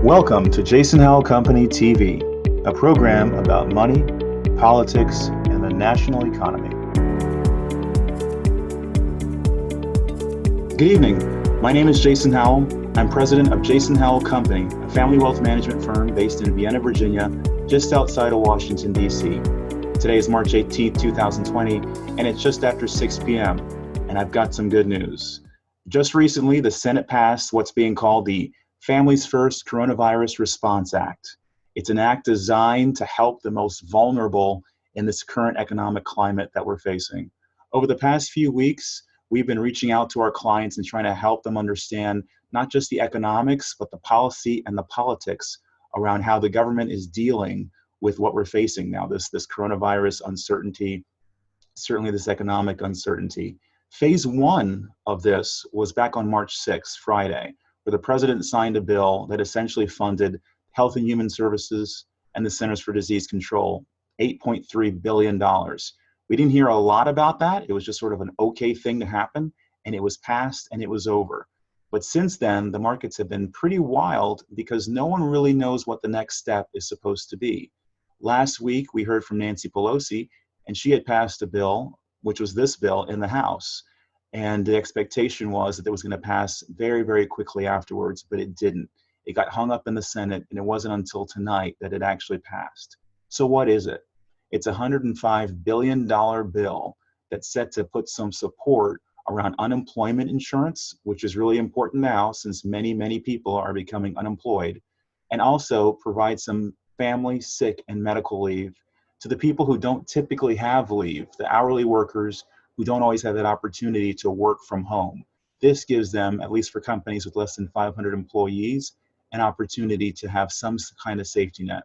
Welcome to Jason Howell Company TV, a program about money, politics, and the national economy. Good evening. My name is Jason Howell. I'm president of Jason Howell Company, a family wealth management firm based in Vienna, Virginia, just outside of Washington, D.C. Today is March 18, 2020, and it's just after 6 p.m., and I've got some good news. Just recently, the Senate passed what's being called the Families First Coronavirus Response Act. It's an act designed to help the most vulnerable in this current economic climate that we're facing. Over the past few weeks, we've been reaching out to our clients and trying to help them understand not just the economics, but the policy and the politics around how the government is dealing with what we're facing now, this coronavirus uncertainty, certainly this economic uncertainty. Phase one of this was back on March 6th, Friday, where the president signed a bill that essentially funded Health and Human Services and the Centers for Disease Control, $8.3 billion. We didn't hear a lot about that. It was just sort of an okay thing to happen, and it was passed and it was over. But since then, the markets have been pretty wild because no one really knows what the next step is supposed to be. Last week, we heard from Nancy Pelosi, and she had passed a bill, which was this bill, in the House. And the expectation was that it was going to pass very, very quickly afterwards, but it didn't. It got hung up in the Senate, and it wasn't until tonight that it actually passed. So what is it? It's a $105 billion bill that's set to put some support around unemployment insurance, which is really important now since many, many people are becoming unemployed, and also provide some family, sick, and medical leave to the people who don't typically have leave, the hourly workers who don't always have that opportunity to work from home. This gives them, at least for companies with less than 500 employees, an opportunity to have some kind of safety net.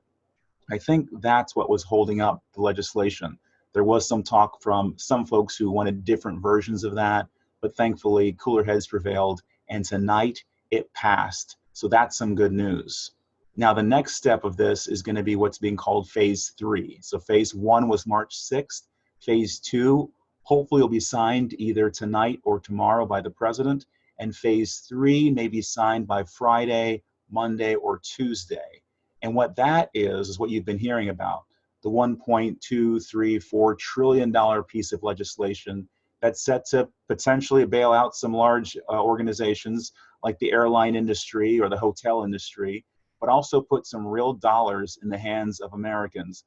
I think that's what was holding up the legislation. There was some talk from some folks who wanted different versions of that, but thankfully cooler heads prevailed, and tonight it passed. So that's some good news. Now the next step of this is going to be what's being called phase three. So phase one was March 6th. Phase two hopefully will be signed either tonight or tomorrow by the president, and phase three may be signed by Friday, Monday, or Tuesday. And what that is what you've been hearing about, the $1.234 trillion piece of legislation that's set to potentially bail out some large organizations like the airline industry or the hotel industry, but also put some real dollars in the hands of Americans.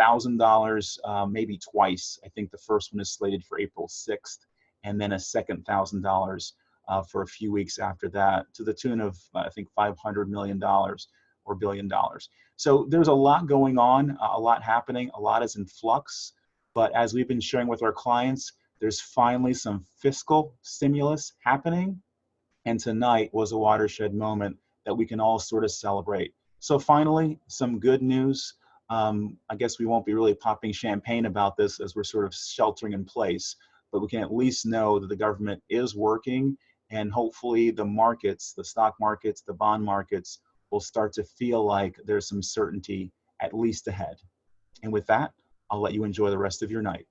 $1,000 maybe twice. I think the first one is slated for April 6th, and then a second $1,000 for a few weeks after that, to the tune of, I think, $500 million or $1 billion. So there's a lot going on, a lot happening, a lot is in flux, but as we've been sharing with our clients, there's finally some fiscal stimulus happening, and tonight was a watershed moment that we can all sort of celebrate. So finally, some good news. I guess we won't be really popping champagne about this as we're sort of sheltering in place, but we can at least know that the government is working, and hopefully the markets, the stock markets, the bond markets will start to feel like there's some certainty at least ahead. And with that, I'll let you enjoy the rest of your night.